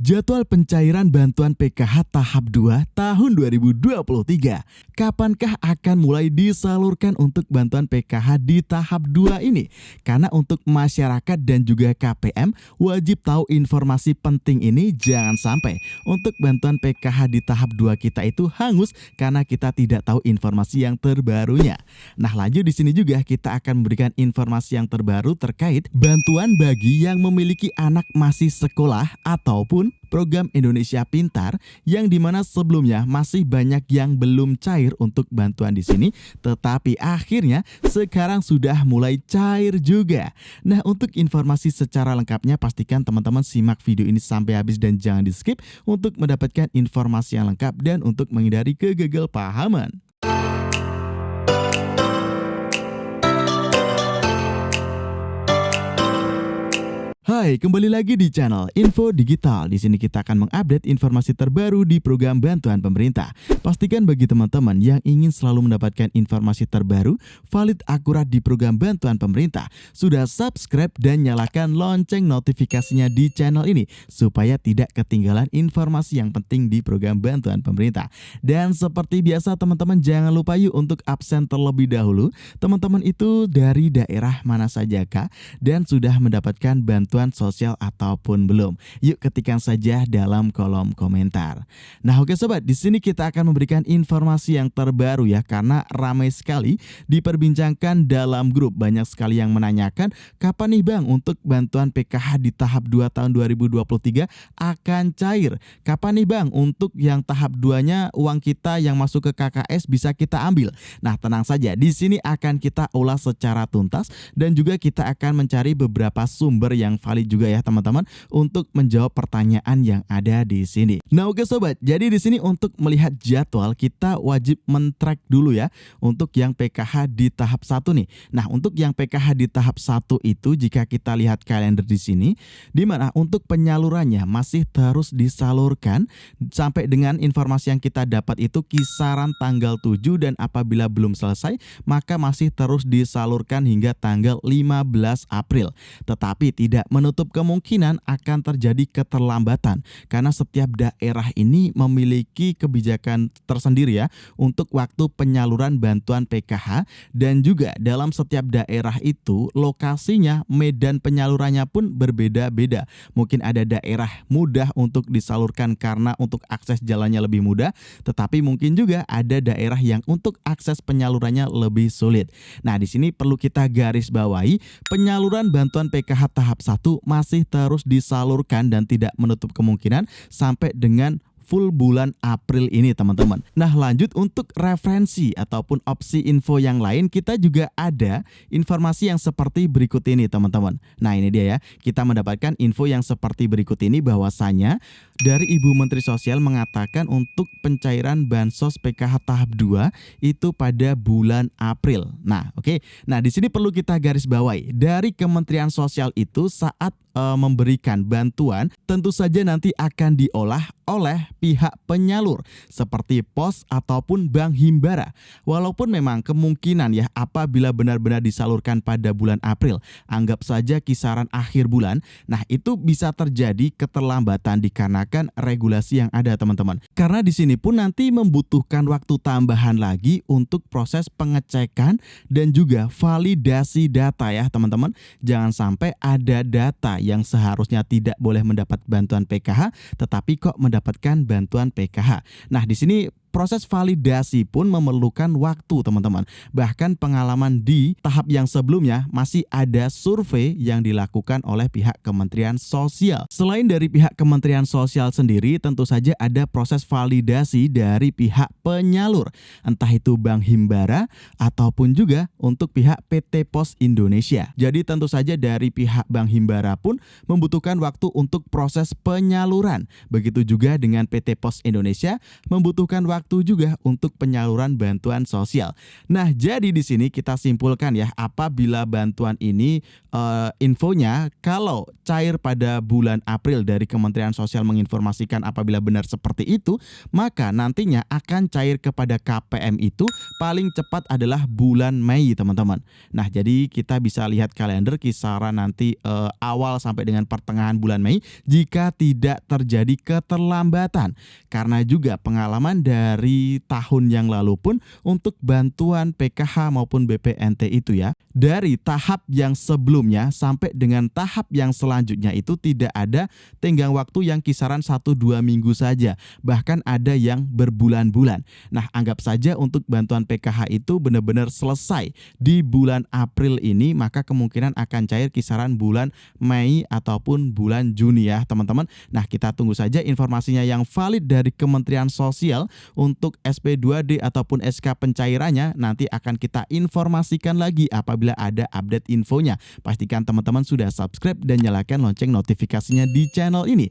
Jadwal pencairan bantuan PKH tahap 2 tahun 2023. Kapankah akan mulai disalurkan untuk bantuan PKH di tahap 2 ini? Karena untuk masyarakat dan juga KPM wajib tahu informasi penting ini, jangan sampai untuk bantuan PKH di tahap 2 kita itu hangus karena kita tidak tahu informasi yang terbarunya. Nah, lanjut di sini juga kita akan memberikan informasi yang terbaru terkait bantuan bagi yang memiliki anak masih sekolah ataupun program Indonesia Pintar, yang dimana sebelumnya masih banyak yang belum cair untuk bantuan di sini, tetapi akhirnya sekarang sudah mulai cair juga. Nah, untuk informasi secara lengkapnya pastikan teman-teman simak video ini sampai habis dan jangan di skip untuk mendapatkan informasi yang lengkap dan untuk menghindari kegagalpahaman. Hai, kembali lagi di channel Info Digital. Di sini kita akan mengupdate informasi terbaru di program bantuan pemerintah. Pastikan bagi teman-teman yang ingin selalu mendapatkan informasi terbaru, valid, akurat di program bantuan pemerintah, sudah subscribe dan nyalakan lonceng notifikasinya di channel ini supaya tidak ketinggalan informasi yang penting di program bantuan pemerintah. Dan seperti biasa teman-teman, jangan lupa yuk untuk absen terlebih dahulu. Teman-teman itu dari daerah mana saja kah dan sudah mendapatkan bantuan sosial ataupun belum? Yuk ketikkan saja dalam kolom komentar. Nah, oke sobat, di sini kita akan memberikan informasi yang terbaru ya, karena ramai sekali diperbincangkan dalam grup. Banyak sekali yang menanyakan kapan nih Bang untuk bantuan PKH di tahap 2 tahun 2023 akan cair? Kapan nih Bang untuk yang tahap 2-nya uang kita yang masuk ke KKS bisa kita ambil? Nah, tenang saja, di sini akan kita ulas secara tuntas dan juga kita akan mencari beberapa sumber yang valid juga ya teman-teman untuk menjawab pertanyaan yang ada di sini. Nah, oke sobat, jadi di sini untuk melihat jadwal kita wajib men-track dulu ya untuk yang PKH di tahap 1 nih. Nah, untuk yang PKH di tahap 1 itu jika kita lihat kalender di sini, di mana untuk penyalurannya masih terus disalurkan sampai dengan informasi yang kita dapat itu kisaran tanggal 7, dan apabila belum selesai maka masih terus disalurkan hingga tanggal 15 April. Tetapi tidak menutup kemungkinan akan terjadi keterlambatan karena setiap daerah ini memiliki kebijakan tersendiri ya untuk waktu penyaluran bantuan PKH, dan juga dalam setiap daerah itu lokasinya, medan penyalurannya pun berbeda-beda. Mungkin ada daerah mudah untuk disalurkan karena untuk akses jalannya lebih mudah, tetapi mungkin juga ada daerah yang untuk akses penyalurannya lebih sulit. Nah, di sini perlu kita garis bawahi, penyaluran bantuan PKH tahap 1 masih terus disalurkan dan tidak menutup kemungkinan sampai dengan full bulan April ini teman-teman. Nah, lanjut untuk referensi ataupun opsi info yang lain, kita juga ada informasi yang seperti berikut ini teman-teman. Nah, ini dia ya, kita mendapatkan info yang seperti berikut ini, bahwasanya dari Ibu Menteri Sosial mengatakan untuk pencairan bansos PKH tahap 2 itu pada bulan April. Nah, oke. Nah, di sini perlu kita garis bawahi, dari Kementerian Sosial itu saat memberikan bantuan tentu saja nanti akan diolah oleh pihak penyalur seperti pos ataupun bank himbara. Walaupun memang kemungkinan ya apabila benar-benar disalurkan pada bulan April, anggap saja kisaran akhir bulan, nah itu bisa terjadi keterlambatan dikarenakan regulasi yang ada teman-teman. Karena di sini pun nanti membutuhkan waktu tambahan lagi untuk proses pengecekan dan juga validasi data ya teman-teman. Jangan sampai ada data yang seharusnya tidak boleh mendapat bantuan PKH tetapi kok mendapatkan bantuan PKH. Nah, di sini proses validasi pun memerlukan waktu teman-teman. Bahkan pengalaman di tahap yang sebelumnya masih ada survei yang dilakukan oleh pihak Kementerian Sosial. Selain dari pihak Kementerian Sosial sendiri, tentu saja ada proses validasi dari pihak penyalur, entah itu Bank Himbara ataupun juga untuk pihak PT Pos Indonesia. Jadi tentu saja dari pihak Bank Himbara pun membutuhkan waktu untuk proses penyaluran. Begitu juga dengan PT Pos Indonesia membutuhkan waktu waktu juga untuk penyaluran bantuan sosial. Nah, jadi di sini kita simpulkan ya, apabila bantuan ini infonya kalau cair pada bulan April dari Kementerian Sosial menginformasikan apabila benar seperti itu, maka nantinya akan cair kepada KPM itu paling cepat adalah bulan Mei, teman-teman. Nah, jadi kita bisa lihat kalender kisaran nanti awal sampai dengan pertengahan bulan Mei jika tidak terjadi keterlambatan. Karena juga pengalaman dari tahun yang lalu pun untuk bantuan PKH maupun BPNT itu ya, dari tahap yang sebelumnya sampai dengan tahap yang selanjutnya itu tidak ada tenggang waktu yang kisaran 1-2 minggu saja, bahkan ada yang berbulan-bulan. Nah, anggap saja untuk bantuan PKH itu benar-benar selesai di bulan April ini, maka kemungkinan akan cair kisaran bulan Mei ataupun bulan Juni ya, teman-teman. Nah, kita tunggu saja informasinya yang valid dari Kementerian Sosial untuk SP2D ataupun SK pencairannya, nanti akan kita informasikan lagi apabila ada update infonya. Pastikan teman-teman sudah subscribe dan nyalakan lonceng notifikasinya di channel ini.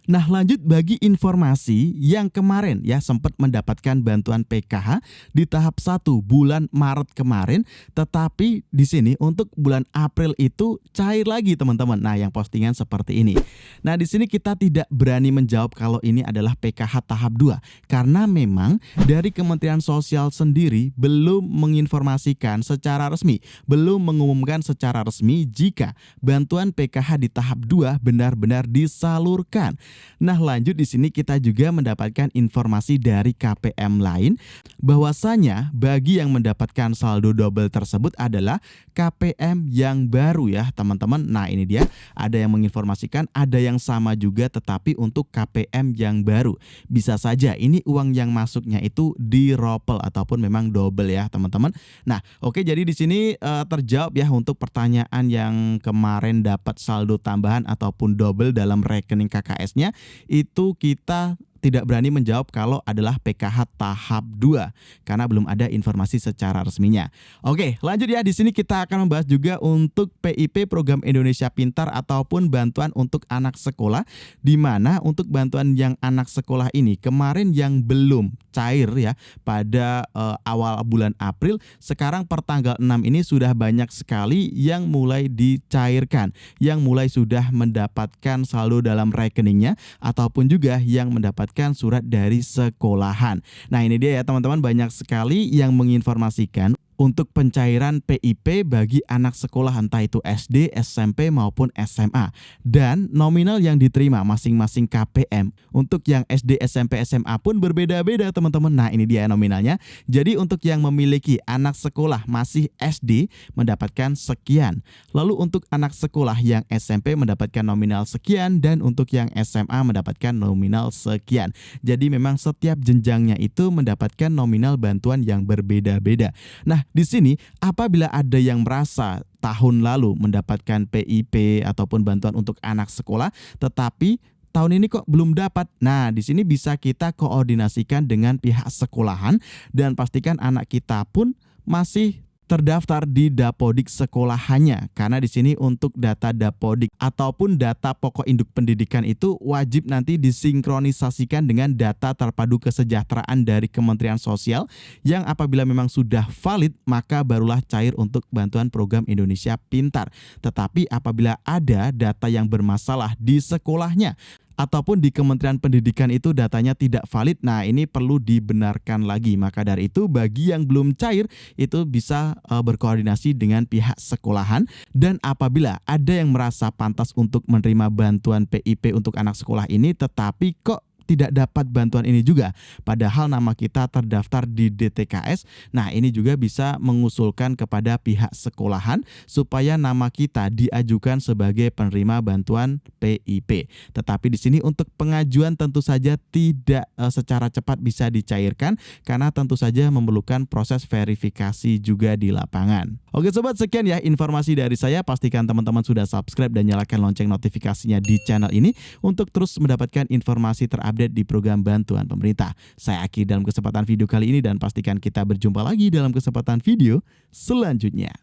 Nah, lanjut bagi informasi yang kemarin ya sempat mendapatkan bantuan PKH di tahap 1 bulan Maret kemarin, tetapi di sini untuk bulan April itu cair lagi, teman-teman. Nah, yang postingan seperti ini. Nah, di sini kita tidak berani menjawab kalau ini adalah PKH tahap 2 karena memang dari Kementerian Sosial sendiri belum menginformasikan secara resmi, belum mengumumkan secara resmi jika bantuan PKH di tahap 2 benar-benar disalurkan. Nah, lanjut di sini kita juga mendapatkan informasi dari KPM lain bahwasanya bagi yang mendapatkan saldo double tersebut adalah KPM yang baru ya, teman-teman. Nah, ini dia, ada yang menginformasikan, ada yang sama juga tetapi untuk KPM yang baru. Bisa saja ini uang yang masuknya itu diropel ataupun memang double ya, teman-teman. Nah, oke, jadi di sini terjawab ya untuk pertanyaan yang kemarin dapat saldo tambahan ataupun double dalam rekening KKS-nya. Itu kita tidak berani menjawab kalau adalah PKH tahap 2 karena belum ada informasi secara resminya. Oke, lanjut ya, di sini kita akan membahas juga untuk PIP Program Indonesia Pintar ataupun bantuan untuk anak sekolah, di mana untuk bantuan yang anak sekolah ini kemarin yang belum cair ya pada awal bulan April, sekarang per tanggal 6 ini sudah banyak sekali yang mulai dicairkan, yang mulai sudah mendapatkan saldo dalam rekeningnya ataupun juga yang mendapatkan surat dari sekolahan. Nah, ini dia ya, teman-teman, banyak sekali yang menginformasikan untuk pencairan PIP bagi anak sekolah entah itu SD, SMP maupun SMA, dan nominal yang diterima masing-masing KPM untuk yang SD, SMP, SMA pun berbeda-beda, teman-teman. Nah, ini dia nominalnya. Jadi untuk yang memiliki anak sekolah masih SD mendapatkan sekian, lalu untuk anak sekolah yang SMP mendapatkan nominal sekian, dan untuk yang SMA mendapatkan nominal sekian. Jadi memang setiap jenjangnya itu mendapatkan nominal bantuan yang berbeda-beda. Nah, di sini apabila ada yang merasa tahun lalu mendapatkan PIP ataupun bantuan untuk anak sekolah tetapi tahun ini kok belum dapat. Nah, di sini bisa kita koordinasikan dengan pihak sekolahan dan pastikan anak kita pun masih terdaftar di Dapodik sekolahannya, karena di sini untuk data Dapodik ataupun data pokok induk pendidikan itu wajib nanti disinkronisasikan dengan data terpadu kesejahteraan dari Kementerian Sosial yang apabila memang sudah valid maka barulah cair untuk bantuan program Indonesia Pintar. Tetapi apabila ada data yang bermasalah di sekolahnya ataupun di Kementerian Pendidikan itu datanya tidak valid, nah ini perlu dibenarkan lagi. Maka dari itu bagi yang belum cair itu bisa berkoordinasi dengan pihak sekolahan, dan apabila ada yang merasa pantas untuk menerima bantuan PIP untuk anak sekolah ini tetapi kok tidak dapat bantuan ini juga padahal nama kita terdaftar di DTKS. Nah, ini juga bisa mengusulkan kepada pihak sekolahan supaya nama kita diajukan sebagai penerima bantuan PIP. Tetapi di sini untuk pengajuan tentu saja tidak secara cepat bisa dicairkan karena tentu saja memerlukan proses verifikasi juga di lapangan. Oke sobat, sekian ya informasi dari saya. Pastikan teman-teman sudah subscribe dan nyalakan lonceng notifikasinya di channel ini untuk terus mendapatkan informasi terupdate di program bantuan pemerintah. Saya akhiri dalam kesempatan video kali ini dan pastikan kita berjumpa lagi dalam kesempatan video selanjutnya.